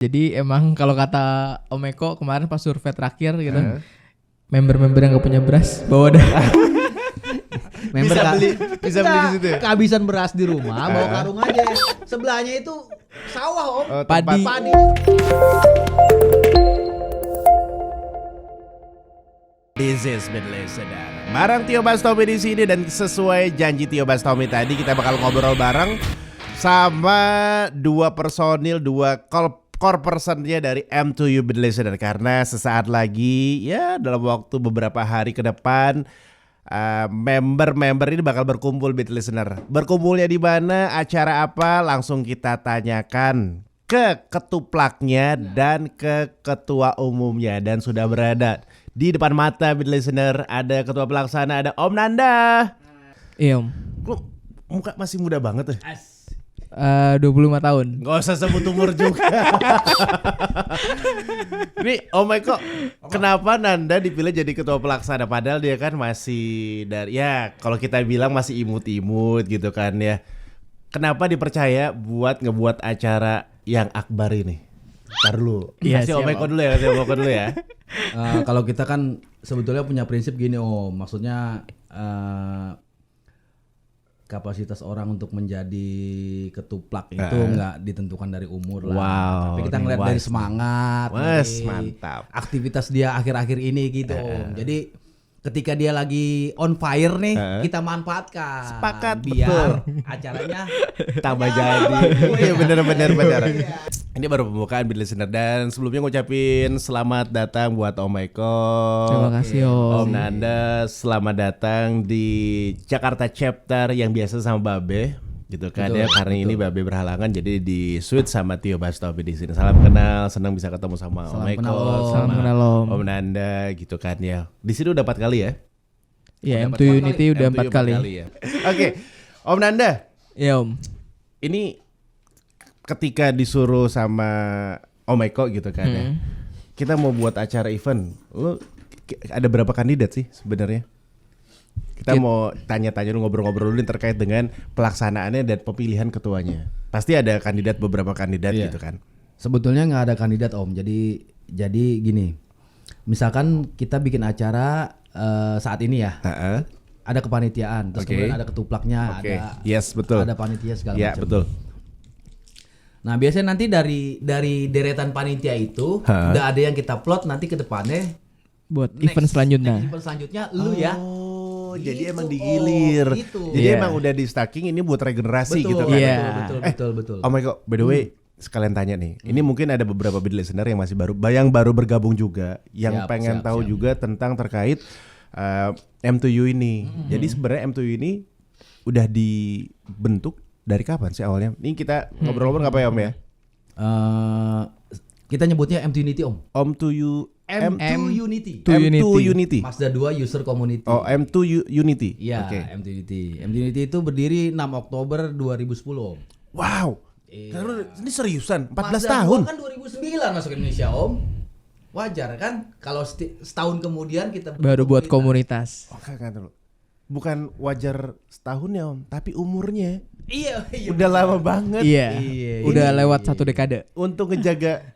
Jadi emang kalau kata Om Eko kemarin pas survei terakhir gitu, member-member yang gak punya beras bawa dah. Member bisa beli di situ ya? kehabisan beras di rumah, bawa karung aja. Sebelahnya itu sawah Om. Padi. Padi. This is Mid Listener. Bareng Tio Bastomi di sini dan sesuai janji Tio Bastomi tadi kita bakal ngobrol bareng sama dua personil, dua core personnya dari M2U Mid Listener, karena sesaat lagi ya dalam waktu beberapa hari ke depan member-member ini bakal berkumpul Mid Listener. Berkumpulnya di mana, acara apa, langsung kita tanyakan ke ketuplaknya dan ke ketua umumnya, dan sudah berada di depan mata Mid Listener. Ada ketua pelaksana, ada Om Nanda. Iya Om. Lu muka masih muda banget tuh. 25 tahun. Gak usah sebut umur juga. Nih Om Eko, kenapa Nanda dipilih jadi ketua pelaksana? Padahal dia kan masih dari, ya kalau kita bilang masih imut-imut gitu kan ya. Kenapa dipercaya buat ngebuat acara yang akbar ini? Ntar dulu, kasih Om Eko dulu ya, kasih Om Eko dulu ya. Kalau kita kan sebetulnya punya prinsip gini Om, maksudnya kapasitas orang untuk menjadi ketuplak itu nggak ditentukan dari umur lah. Wow, Tapi kita ngeliat dari semangat, dari mantap. aktivitas dia akhir-akhir ini gitu Om. Jadi ketika dia lagi on fire nih, kita manfaatkan. Sepakat, biar betul. acaranya Tambah jadi. Iya benar. Ini baru pembukaan Mid Listener, dan sebelumnya ngucapin selamat datang buat Om Eko. Terima kasih Om. Om Nanda, selamat datang di Jakarta Chapter yang biasa sama Babe, gitu kan ya. Karena ini Babe berhalangan, jadi di suite sama Tio Bastomi di sini. Salam kenal, senang bisa ketemu sama Om Eko, Salam kenal Om. Om Nanda, gitu kan ya. Di sini udah 4 kali ya. Iya M2 Unity udah 4 kali. Ya. Oke, Om Nanda. Iya Om. Ini ketika disuruh sama Om Eko gitu kan ya, kita mau buat acara event, lu ada berapa kandidat sih sebenarnya? Kita mau tanya-tanya dulu, ngobrol-ngobrol dulu terkait dengan pelaksanaannya dan pemilihan ketuanya. Pasti ada kandidat, beberapa kandidat gitu kan. Sebetulnya nggak ada kandidat Om. Jadi gini, misalkan kita bikin acara saat ini ya, ada kepanitiaan, terus kemudian ada ketuplaknya, ada betul. ada panitia segala Ya, macam. betul. Nah biasanya nanti dari deretan panitia itu udah ada yang kita plot nanti ke depannya Buat event selanjutnya. Event selanjutnya lu ya. Oh, jadi Gitu, emang digilir. Om, gitu. Jadi Iya. emang udah di stacking ini buat regenerasi gitu kan. Iya. Betul. Oh my god, by the way, sekalian tanya nih. Ini mungkin ada beberapa Mid Listener yang masih baru bergabung juga, yang pengen tahu juga tentang terkait M2U ini. Jadi sebenarnya M2U ini udah dibentuk dari kapan sih awalnya? Ini kita ngobrol-ngobrol apa ya Om ya? Kita nyebutnya M2 Unity Om. M2 Unity. M2 Unity. Mazda 2 User Community. Oh, M2 Unity. Iya, Oke. M2 Unity. M2 Unity itu berdiri 6 Oktober 2010 Om. Wow. Iya. Ini seriusan 14 Mazda tahun. 2 kan 2009 masuk Indonesia Om. Wajar kan kalau setahun kemudian kita Baru buat komunitas. Oke, kan dulu. Bukan wajar setahun ya Om, tapi umurnya Iya. udah lama banget. Iya. Udah lewat 1 dekade. Untuk ngejaga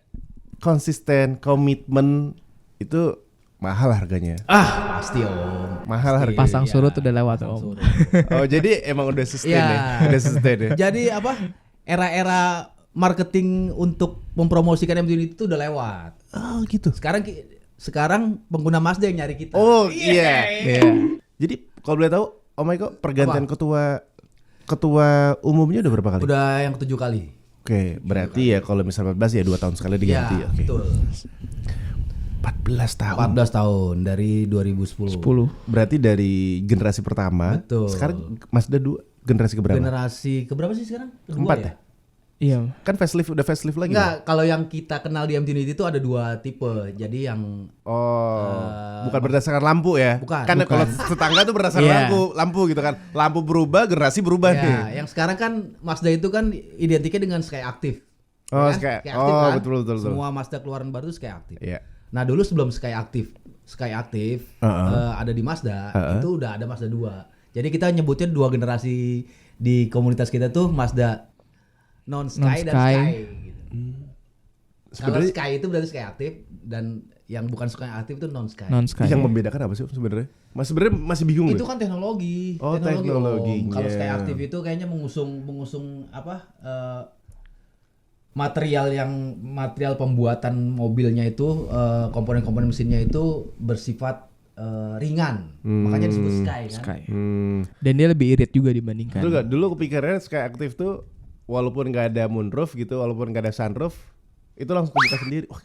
konsisten, komitmen itu mahal harganya. Pasti Om. Mahal harganya. Pasang surut udah lewat Om. Surut. Oh, jadi emang udah sustain Iya. ya. Udah sustain ya. Jadi apa? Era-era marketing untuk mempromosikan M2 Unity itu udah lewat. Oh, gitu. Sekarang pengguna Mazda yang nyari kita. Oh, iya. Iya. Jadi kalau boleh tahu, Om Eko, pergantian ketua umumnya udah berapa kali? Udah yang ke-7 kali. Oke, berarti ya kalau misalnya 14 ya 2 tahun sekali diganti ya. Oke. Betul. 14 tahun. 14 tahun dari 2010. 10. Berarti dari generasi pertama. Betul. Sekarang Mazda 2 generasi keberapa? Generasi keberapa sih sekarang? Kedua 4 ya? Iya. Kan udah facelift lagi. Enggak, kalau yang kita kenal di M2 Unity itu ada 2 tipe. Jadi yang Bukan berdasarkan lampu ya? Bukan. Kan kalau tetangga tuh berdasarkan Iya. lampu gitu kan. Lampu berubah, generasi berubah nih. ya, yang sekarang kan Mazda itu kan identiknya dengan Sky Active. Oh, Ya kan? Sky. Sky Active kan? Betul. Semua Mazda keluaran baru itu Sky Active. Iya. Nah, dulu sebelum Sky Active ada di Mazda, itu udah ada Mazda 2. Jadi kita nyebutnya 2 generasi di komunitas kita tuh Mazda non-Sky dan Non-Sky. Sky gitu. Kalau sebenarnya Sky itu berarti Sky aktif dan yang bukan Sky aktif itu non Sky. Non Sky. yang membedakan apa sih sebenarnya? Sebenarnya masih bingung Itu gue. kan teknologi. Oh, Om. teknologinya. Kalau Sky aktif itu kayaknya mengusung apa? Material pembuatan mobilnya itu komponen-komponen mesinnya itu bersifat ringan. Makanya disebut Sky kan. Sky. Dan dia lebih irit juga dibandingkan. Dulu gak? Dulu kepikirannya Sky aktif tuh walaupun nggak ada moonroof gitu, walaupun nggak ada sunroof, itu langsung kebuka sendiri. Wah,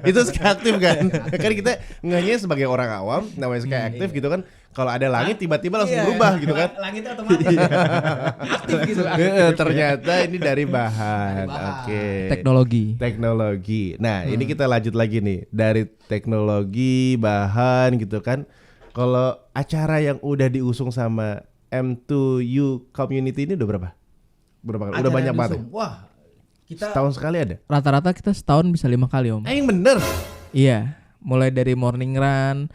itu Sky aktif kan? Kan kita ngehnya sebagai orang awam, namanya Sky aktif gitu kan. Kalau ada langit tiba-tiba langsung berubah gitu kan. Langitnya otomatis. Aktif gitu. Ternyata ini dari bahan. Dari bahan. Oke. Teknologi. Nah, ini kita lanjut lagi nih dari teknologi bahan gitu kan. Kalau acara yang udah diusung sama M2U community ini udah berapa? Berapa kali? Udah Acara banyak yang banget. diusung. Wah, kita Setahun sekali ada. Rata-rata kita setahun bisa 5 kali Om. Yang bener. Iya, mulai dari morning run,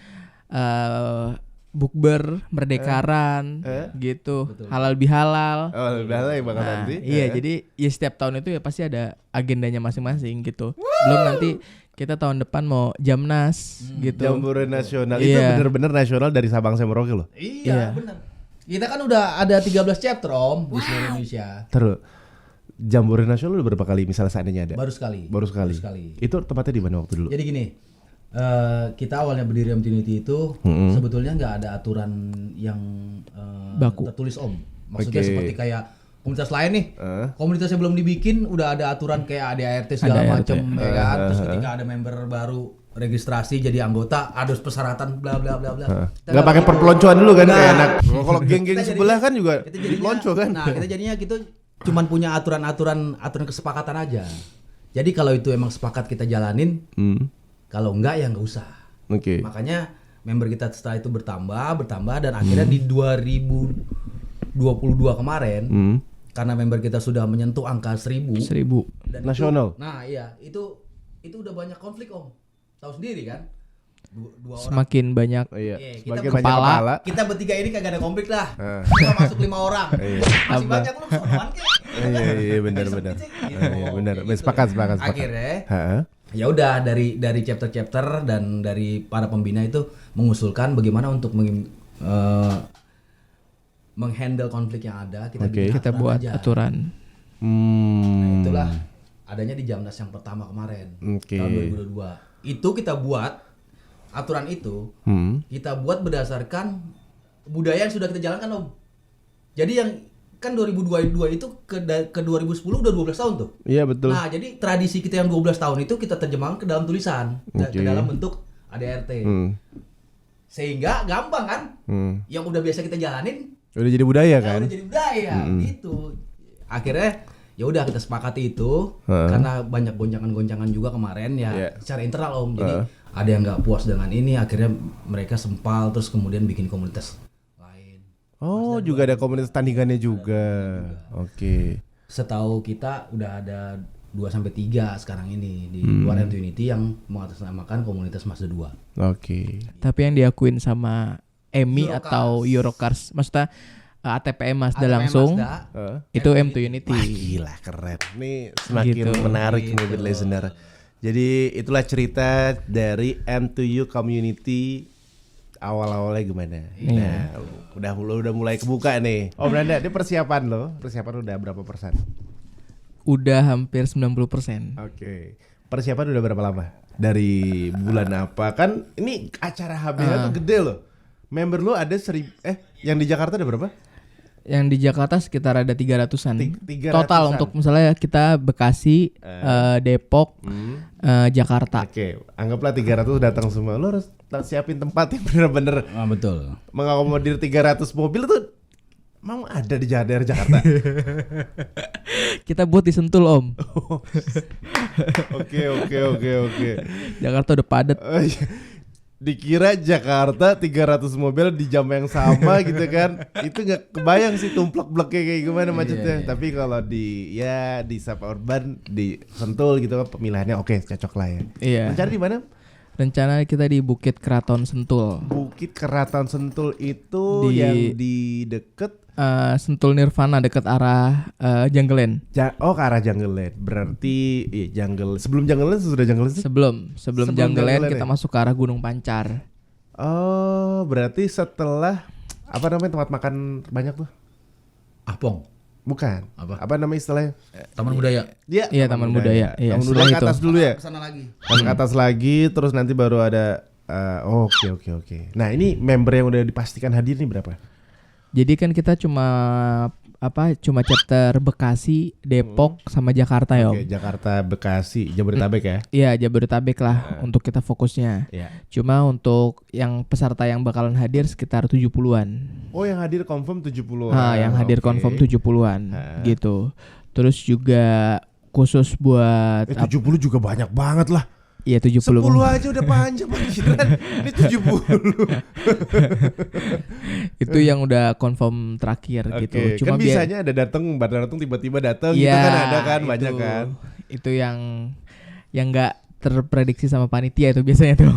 bukber, merdekaran, gitu, halal bihalal. Oh, udah lah yang bakal Nah, nanti. iya, jadi ya setiap tahun itu ya pasti ada agendanya masing-masing gitu. Belum nanti kita tahun depan mau Jamnas gitu. Jambore nasional itu Iya. bener-bener nasional dari Sabang sampai Merauke loh. Iya, benar. Kita kan udah ada 13 chapter Om di seluruh Indonesia. Terus Jambore nasional udah berapa kali misalnya seandainya ada? Baru sekali. Baru sekali. Itu tempatnya di mana waktu dulu? Jadi gini, kita awalnya berdiri Omtunity itu sebetulnya nggak ada aturan yang Baku. tertulis Om. Maksudnya Oke. seperti kayak komunitas lain nih, komunitasnya belum dibikin, udah ada aturan kayak ADART segala ADART. macam, ya kan. Terus ketika ada member baru registrasi jadi anggota, ada persyaratan bla bla bla bla. Kita Nggak pakai gitu. perpeloncoan dulu kan Nah, kayak anak. Kalau geng-geng kita sebelah jadinya- kan juga kita jadinya- dipelonco kan. Nah, kita jadinya gitu cuman punya aturan kesepakatan aja. Jadi kalau itu emang sepakat kita jalanin, kalau enggak ya nggak usah. Oke. Makanya member kita setelah itu bertambah dan akhirnya di 2022 kemarin karena member kita sudah menyentuh angka 1000 dan Nasional. nah iya itu udah banyak konflik Om. Tahu sendiri kan? Dua orang. Semakin banyak Oh, iya. Iya, Sebagai kita banyak kepala. Kita bertiga ini kagak ada konflik lah. Kita masuk 5 orang. Masih banyak lu sonoan kek. Iya benar. Iya benar. Sepakat. Akhirnya Heeh. ya udah dari chapter-chapter dan dari para pembina itu mengusulkan bagaimana untuk menghandle konflik yang ada. Kita bikin kita aturan buat aja. aturan. Nah, itulah adanya di Jamnas yang pertama kemarin Oke. tahun 2022. Itu kita buat aturan itu kita buat berdasarkan budaya yang sudah kita jalankan Om. Jadi yang kan 2022 itu ke 2010 udah 12 tahun tuh. Iya betul. Nah, jadi tradisi kita yang 12 tahun itu kita terjemahkan ke dalam tulisan, ke dalam bentuk ADRT. Sehingga gampang kan? Yang udah biasa kita jalanin Udah jadi budaya kan? udah jadi budaya gitu. Akhirnya ya udah kita sepakati itu karena banyak goncangan-goncangan juga kemarin ya secara internal Om. Jadi ada yang nggak puas dengan ini, akhirnya mereka sempal terus kemudian bikin komunitas lain. Oh, juga ada komunitas tandingannya juga. Oke. Setahu kita udah ada 2-3 sekarang ini di luar Unity yang mengatasnamakan komunitas Mazda 2. Oke. Tapi yang diakuin sama EMI Eurocars. atau Eurocars, maksudnya ATPM Mazda ATPM langsung, Mazda. itu M2 Unity. Wah, gila keren. Ini semakin Gitu. menarik nih Bad Listener. Jadi itulah cerita dari M2U community awal-awalnya gimana. Nah, udah mulai kebuka nih. Oh, Branda, ini persiapan udah berapa persen? Udah hampir 90%. Oke. Persiapan udah berapa lama? Dari bulan apa? Kan ini acara HBH tuh gede loh. Member lu ada yang di Jakarta ada berapa? Yang di Jakarta sekitar ada 300-an. 300-an. Total untuk misalnya kita Bekasi, Depok, Jakarta. Oke, anggaplah 300 datang semua. Lo harus siapin tempat yang bener-bener Betul. mengakomodir 300 mobil tuh mau ada di daerah Jakarta. Kita buat di Sentul Om. Oke. Jakarta udah padat. Oh, iya. Dikira Jakarta 300 mobil di jam yang sama gitu kan. Itu nggak kebayang sih tumplek-bleknya kayak gimana macetnya. Tapi kalau di suburban di Sentul gitu kan pemilihannya oke, cocok lah ya. Iya. Mencari di mana? Rencana kita di Bukit Keraton Sentul. Bukit Keraton Sentul itu yang di deket Sentul Nirvana dekat arah Jungleland. ke arah Jungleland. Berarti sebelum Jungleland sudah Jungleland sih? Sebelum Jungleland kita masuk ke arah Gunung Pancar. Oh, berarti setelah apa namanya tempat makan banyak tuh? Apong. Bukan. Apa namanya istilahnya? Taman budaya. Iya, Taman Budaya. Iya, Taman budaya ke atas dulu ya. Kesana lagi. Ke atas lagi, terus nanti baru ada. Oke. Nah ini member yang udah dipastikan hadir nih berapa? Jadi kan kita cuma chapter Bekasi, Depok sama Jakarta ya Om. Oke, Jakarta, Bekasi, Jabodetabek ya? Iya, Jabodetabek lah untuk kita fokusnya. Iya. Cuma untuk yang peserta yang bakalan hadir sekitar 70-an. Oh, yang hadir confirm 70-an. Yang hadir confirm 70-an gitu. Terus juga khusus buat 70 juga banyak banget lah. Iya 70. 10 aja udah panjang pikiran. Ini 70. Itu yang udah confirm terakhir gitu. Cuma kan bisanya ada datang tiba-tiba datang gitu kan ada kan banyak kan. Itu yang enggak terprediksi sama panitia itu biasanya tuh.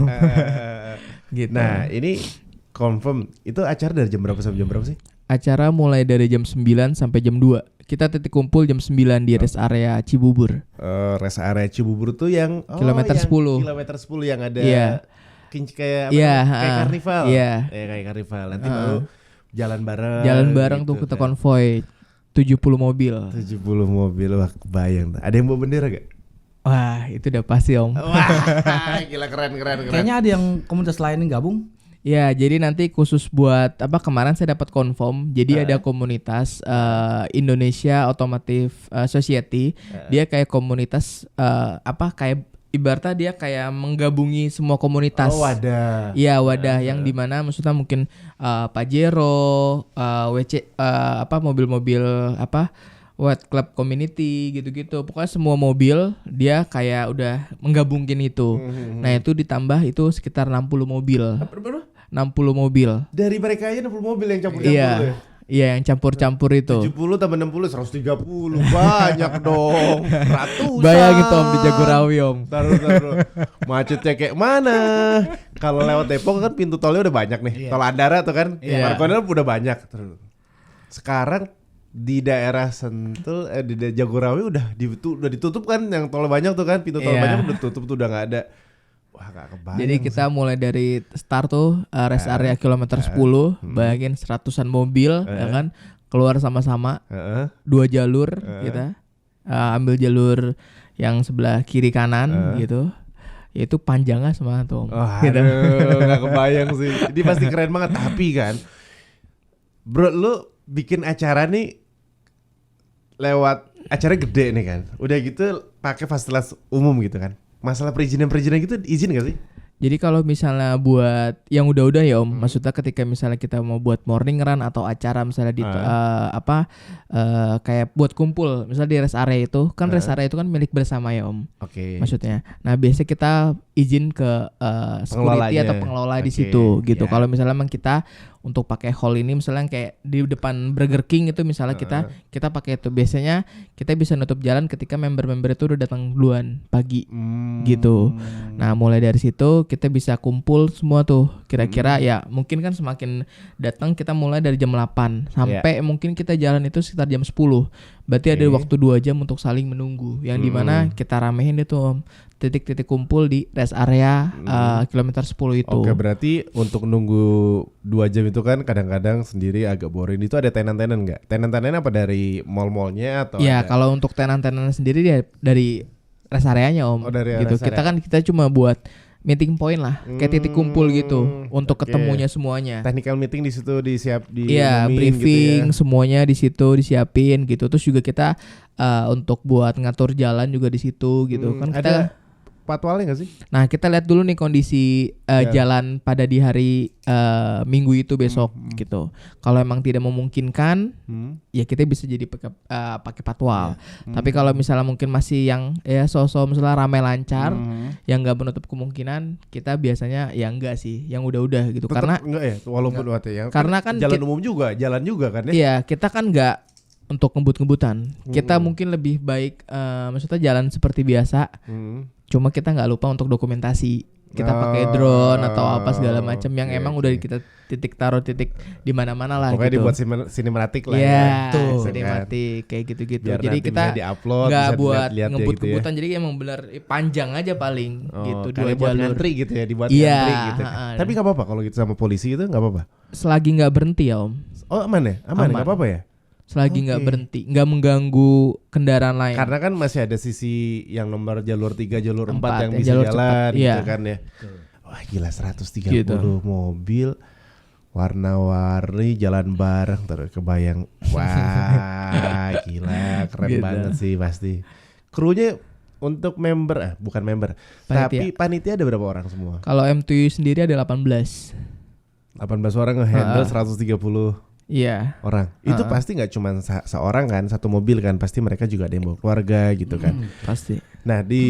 Gitu. Nah, ini confirm itu acara dari jam berapa sampai jam berapa sih? Acara mulai dari jam 9 sampai jam 2. Kita titik kumpul jam 9 di rest area Cibubur. Rest area Cibubur tuh yang kilometer 10. Kilometer 10 yang ada kayak kayak karnival. Iya. Kayak karnival. Nanti baru jalan bareng gitu, tuh kita konvoy 70 mobil. 70 mobil. Wah, kebayang. Ada yang bawa bendera gak? Wah, itu udah pasti Om. Wah, gila keren. Kayaknya ada yang komunitas lain yang gabung. Ya, jadi nanti khusus buat kemarin saya dapat confirm. Jadi ada komunitas Indonesia Automotive Society. Dia kayak komunitas kayak ibaratnya dia kayak menggabungi semua komunitas. Oh, wadah. Iya, wadah yang dimana maksudnya mungkin Pajero, mobil-mobil White Club Community gitu-gitu. Pokoknya semua mobil dia kayak udah menggabungin itu. Nah, itu ditambah itu sekitar 60 mobil. Berapa? 60 mobil. Dari mereka aja 60 mobil yang campur-campur ya? Iya, yang campur-campur itu. 70 tambah 60 130. Banyak dong. Ratusan. Bayangin Tom di Jagorawi Om. Taruh. Macetnya kayak mana? Kalau lewat Depok kan pintu tolnya udah banyak nih. Tol Andara tuh kan. Margonda udah banyak. Sekarang di daerah Sentul di Jagorawi udah ditutup kan, yang tol banyak tuh kan, pintu tol banyak udah tutup tuh, udah nggak ada. Wah, gak kebayang. Jadi kita mulai dari start tuh rest area kilometer 10, bayangin 100-an mobil ya kan, keluar sama-sama 2 jalur kita ambil jalur yang sebelah kiri kanan gitu. Itu panjangnya sama tuh. Gitu. Gak kebayang sih. Ini pasti keren banget. Tapi kan bro, lu bikin acara nih lewat acara gede nih kan, udah gitu pakai fasilitas umum gitu kan. Masalah perizinan gitu izin gak sih? Jadi kalau misalnya buat yang udah-udah ya Om, maksudnya ketika misalnya kita mau buat morning run atau acara misalnya di kayak buat kumpul, misalnya di rest area itu, kan rest area itu kan milik bersama ya Om. Oke. Maksudnya. Nah, biasanya kita izin ke security atau pengelola di situ gitu. Kalau misalnya memang kita untuk pakai hall ini misalnya kayak di depan Burger King itu misalnya kita pakai itu, biasanya kita bisa nutup jalan ketika member-member itu udah datang duluan pagi gitu. Nah, mulai dari situ kita bisa kumpul semua tuh. Kira-kira ya mungkin kan semakin datang kita mulai dari jam 8 sampai mungkin kita jalan itu sekitar jam 10. Berarti ada waktu 2 jam untuk saling menunggu, yang dimana kita ramehin itu Om, titik-titik kumpul di rest area kilometer 10 itu. Oke, berarti untuk nunggu 2 jam itu kan kadang-kadang sendiri agak boring. Itu ada tenan-tenan nggak? Tenan-tenan apa dari mall-mallnya atau? Ya, kalau untuk tenan-tenan sendiri dia dari rest areanya Om. Oh, dari gitu. Rest area. Kita cuma buat meeting point lah, kayak titik kumpul gitu untuk ketemunya semuanya. Technical meeting di situ Iya, briefing gitu ya. Semuanya di situ disiapin gitu. Terus juga kita untuk buat ngatur jalan juga di situ gitu. Kan kita ada patwalnya nggak sih? Nah, kita lihat dulu nih kondisi jalan pada di hari Minggu itu besok gitu. Kalau emang tidak memungkinkan, ya kita bisa jadi pakai patwal. Tapi kalau misalnya mungkin masih yang ya sosok misalnya ramai lancar, yang nggak menutup kemungkinan, kita biasanya ya enggak sih, yang udah-udah gitu. Tetep karena enggak ya, walaupun ya. Karena kan jalan umum juga, jalan juga kan ya. Iya, kita kan nggak untuk ngebut-ngebutan. Kita mungkin lebih baik maksudnya jalan seperti biasa. Cuma kita nggak lupa untuk dokumentasi kita pakai drone atau apa segala macam yang emang udah kita taruh titik di mana-mana lah. Pokoknya gitu. dibuat sinematik lah ya. Tuh, Sinematik kayak gitu-gitu. Biar jadi kita nggak buat ngebut-ngebutan, jadi emang bener panjang aja paling gitu, 2 buat jalur. ngantri gitu ya, dibuat ngantri gitu. Tapi nggak apa-apa kalau gitu sama polisi itu nggak apa-apa. Selagi nggak berhenti ya Om. Oh aman ya, aman. Nggak apa-apa ya. Selagi nggak berhenti, nggak mengganggu kendaraan lain. Karena kan masih ada sisi yang nomor jalur 3, jalur 4 yang bisa jalur jalan cepat, gitu kan ya. Wah gila 130 mobil warna-warni jalan bareng terus kebayang. Wah gila keren banget sih pasti. Krunya untuk member bukan member, tapi panitia ada berapa orang semua? Kalau M2U sendiri ada 18 orang nge-handle 130 Iya. orang. Itu pasti nggak cuma seorang kan, satu mobil kan, pasti mereka juga ada yang bawa keluarga gitu kan. Pasti. Nah di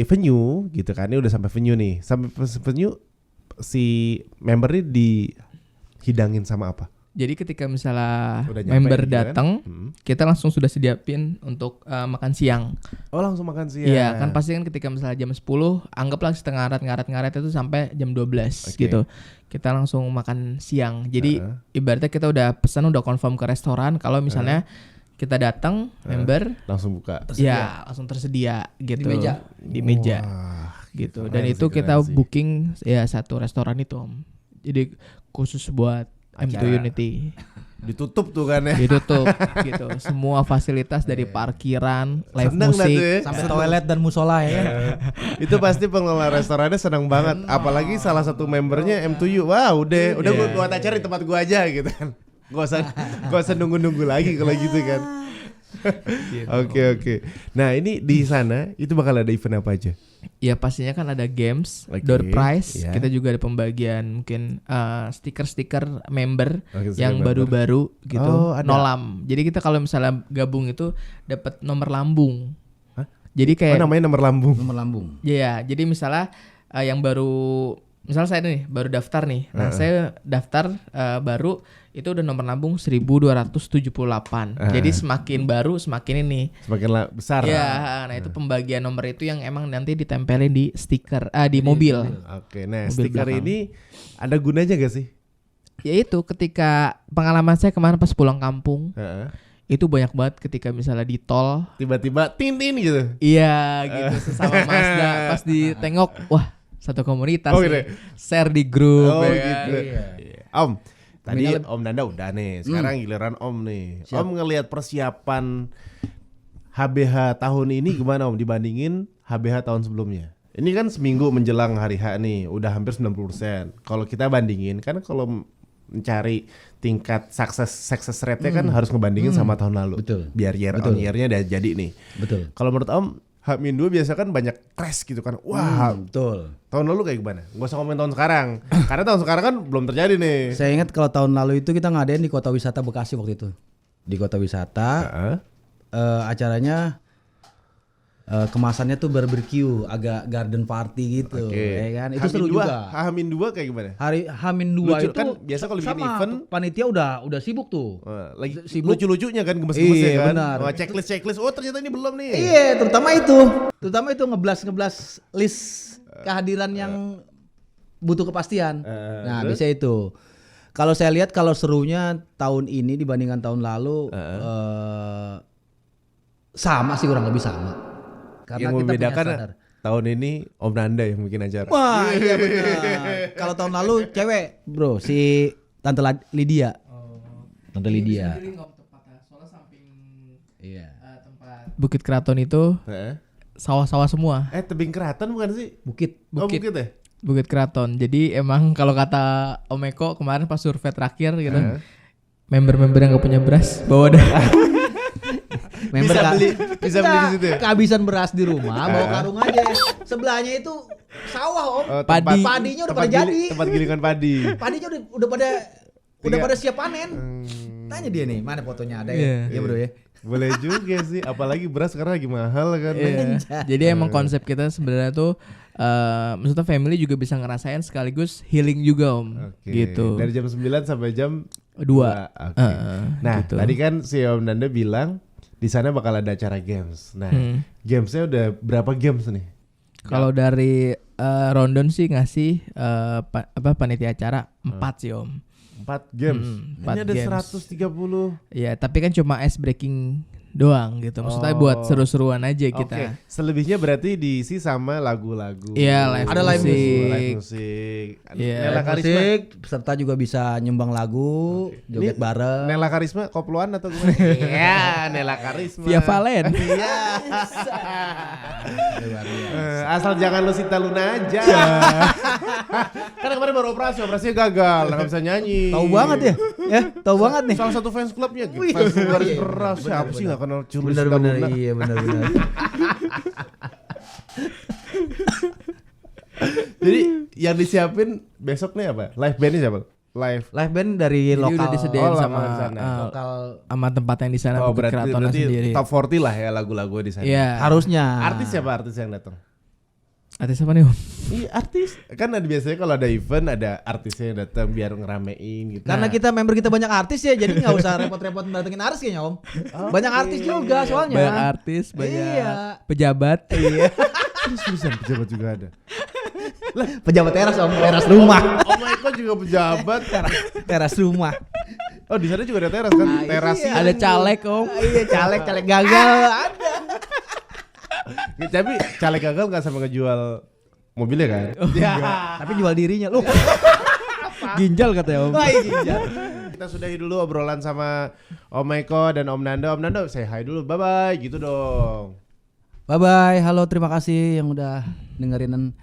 venue gitu kan, ini udah sampai venue nih. Sampai venue si member ini dihidangin sama apa? Jadi ketika misalnya Udah nyampe member gitu kan? datang, kita langsung sudah sediapin untuk makan siang. Oh langsung makan siang. Iya, kan pasti kan ketika misalnya jam 10, anggaplah setengah ngaret itu sampai jam 12 gitu. Kita langsung makan siang. Jadi ibaratnya kita udah pesan, udah confirm ke restoran kalau misalnya kita datang member langsung buka. Ya, langsung tersedia gitu. Di meja. Wah, gitu. Dan itu kita booking ya satu restoran itu Om. Jadi khusus buat M2 Unity. Ditutup tuh kan ya. Ditutup gitu. Semua fasilitas dari parkiran, live Seneng musik, ya. Sampai toilet dan musola ya. Itu pasti pengelola restorannya senang banget. Apalagi salah satu membernya M2U. Wah udah gua buat acara di tempat gua aja gitu kan. Gua usah nunggu-nunggu lagi kalau gitu kan. Oke. Nah ini di sana itu bakal ada event apa aja? Ya pastinya kan ada games, door prize. Kita juga ada pembagian mungkin stiker-stiker member yang baru-baru gitu, nolam. Jadi kita kalau misalnya gabung itu dapat nomor lambung. Hah? Jadi kayak namanya nomor lambung. Nomor lambung. Iya, jadi misalnya yang baru, misalnya saya nih baru daftar nih. Nah, saya daftar baru itu udah nomor lambung 1278. Jadi semakin baru semakin ini. Semakin besar. Ya, nah itu pembagian nomor itu yang emang nanti ditempelin di stiker di mobil. Oke, nah Mobil stiker belakang. ini ada gunanya gak sih? Ya itu ketika pengalaman saya kemarin pas pulang kampung, itu banyak banget ketika misalnya di tol Tiba-tiba tin gitu. iya gitu sesama Mazda pas ditengok, wah satu komunitas gitu. share di grup ya kan? Gitu. Om, tadi Om Nanda udah nih, sekarang giliran Om nih. Siap. Om ngelihat persiapan HBH tahun ini gimana Om dibandingin HBH tahun sebelumnya? Ini kan seminggu menjelang hari H nih, udah hampir 90%. Kalau kita bandingin kan kalau mencari tingkat success rate-nya kan harus ngebandingin sama tahun lalu. Betul. Biar year on year-nya udah jadi nih. Betul. Kalau menurut Om, H-2 biasa kan banyak crash gitu kan. Wah, Betul. tahun lalu kayak gimana? Gak usah ngomongin tahun sekarang. Karena tahun sekarang kan belum terjadi nih. Saya ingat kalau tahun lalu itu kita ngadain di Kota Wisata Bekasi waktu itu. Di Kota Wisata, acaranya kemasannya tuh barbecue, agak garden party gitu, ya kan? Itu seru juga. H-2 kayak gimana? Hari H-2 Lucu itu kan, biasa kalau bikin sama event panitia udah sibuk tuh. lagi Sibuk. lucu-lucunya kan gemes-gemes ya Iya, kan. benar. Wah, checklist. Oh, ternyata ini belum nih. Iya, terutama itu ngeblas list kehadiran yang butuh kepastian. Nah, bisa itu. Kalau saya lihat kalau serunya tahun ini dibandingkan tahun lalu sama sih, kurang lebih sama. Karena Yang kita membedakan punya standar. tahun ini Om Nanda yang bikin acara. Wah, iya benar. Kalau tahun lalu cewek, Bro, si Tante Lydia. Tante Lydia. Soalnya samping Iya. tempat Bukit Keraton itu sawah-sawah semua. Tebing Keraton bukan sih? Bukit. Oh, Bukit ya? Bukit Keraton. Jadi emang kalau kata Om Eko kemarin pas survei terakhir gitu, member-member yang gak punya beras bawa dah. Bisa beli di situ ya? Kehabisan beras di rumah, bawa karung aja. Sebelahnya itu sawah, Om. Padinya udah pada jadi. Tempat gilingan padi. Padinya udah pada siap panen. Tanya dia nih, mana fotonya ada ya? Iya, Bro ya. Boleh juga sih, apalagi beras sekarang lagi mahal kan. Jadi emang konsep kita sebenarnya tuh maksudnya family juga bisa ngerasain sekaligus healing juga Om. Oke. Gitu. Dari jam 9 sampai jam 2. Oke. Nah, gitu. tadi kan si Om Nanda bilang di sana bakal ada acara games. Nah, gamesnya udah berapa games nih? Kalau dari Rondon sih ngasih panitia acara 4 sih Om. 4 games. 4 Ini ada games. 130. Ya, tapi kan cuma ice breaking doang gitu. Maksudnya buat seru-seruan aja kita. Oke. Selebihnya berarti diisi sama lagu-lagu. Iya, live Ada live musik. Live musik. Iya. Nela Karisma. Musik, peserta juga bisa nyumbang lagu, joget Ini bareng. Nela Karisma kopluan atau gimana? Iya, Nela Karisma. Via Valen. Iya. Asal jangan lu Sita Luna aja. Kan kemarin baru operasinya gagal, nggak bisa nyanyi. Tahu banget ya? Ya, tahu banget nih. Salah satu fans klubnya, fans garis keras. Siapa sih nggak kenal Curly Sita Bener-bener Luna? iya bener-bener. Jadi yang disiapin besok nih apa? Live bandnya siapa? Live band dari Jadi lokal. udah disediain Oh, sama lokal di sana. Lokal sama tempat yang di sana Oh, Bukit Keraton berarti sendiri. top 40 lah ya lagu-lagu di sana. Iya. harusnya. Artis siapa artis yang datang? Artis apa nih Om? Iya artis. Kan ada biasanya kalau ada event ada artisnya yang datang biar ngeramein gitu. Karena kita member kita banyak artis ya, jadi nggak usah repot-repot datengin artis kayaknya Om. Banyak artis juga soalnya. Banyak artis, banyak Iya. pejabat. Iya. Terus-terusan pejabat juga ada. Pejabat teras Om, teras rumah. Oh my god juga pejabat. Teras rumah. Oh di sana juga ada teras kan? Ah, Teras iya. Ada caleg Om. Iya, caleg gagal ada. Ya, tapi caleg gagal nggak sama ngejual mobilnya kan? Ya, tapi jual dirinya lu. Ginjal katanya Om. Wah, iya. Kita sudahi dulu obrolan sama Om Eko dan Om Nando. Om Nando say hi dulu, bye bye gitu dong. Bye bye, halo terima kasih yang udah dengerin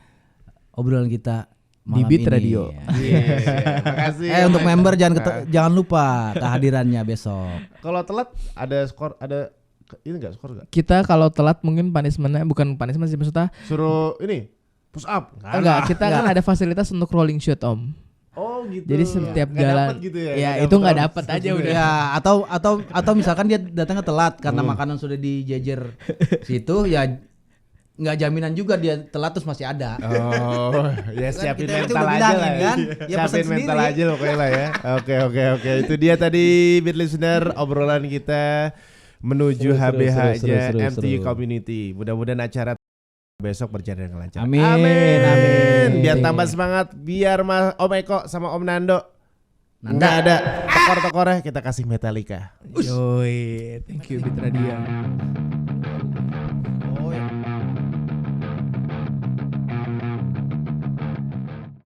obrolan kita Di malam Beat ini. Radio. Makasih. Untuk member jangan lupa kehadirannya besok. Kalau telat ada skor ini enggak skor enggak? Kita kalau telat mungkin punishment-nya bukan punishment sih maksudnya. Suruh ini push up. Enggak, kita kan ada fasilitas untuk rolling shoot Om. Oh gitu. Jadi setiap Nggak jalan dapet gitu ya. ya Nggak itu dapet nggak terus. dapat aja udah. Ya, atau misalkan dia datangnya telat karena makanan sudah dijejer situ ya nggak jaminan juga dia telat terus masih ada. Oh, ya siapin kita itu mental udah aja lah. bilangin kan, ya Siapin pesen mental sendiri. aja loh pokoknya lah ya. Oke. Itu dia tadi Beat Listener obrolan kita menuju HBH-nya MTU Community. Mudah-mudahan acara besok berjalan dengan lancar. Amin. Biar tambah semangat, biar Om Eko sama Om Nando nggak ada tekor-tekornya, kita kasih Metallica. Yoi, thank you Beat Radio.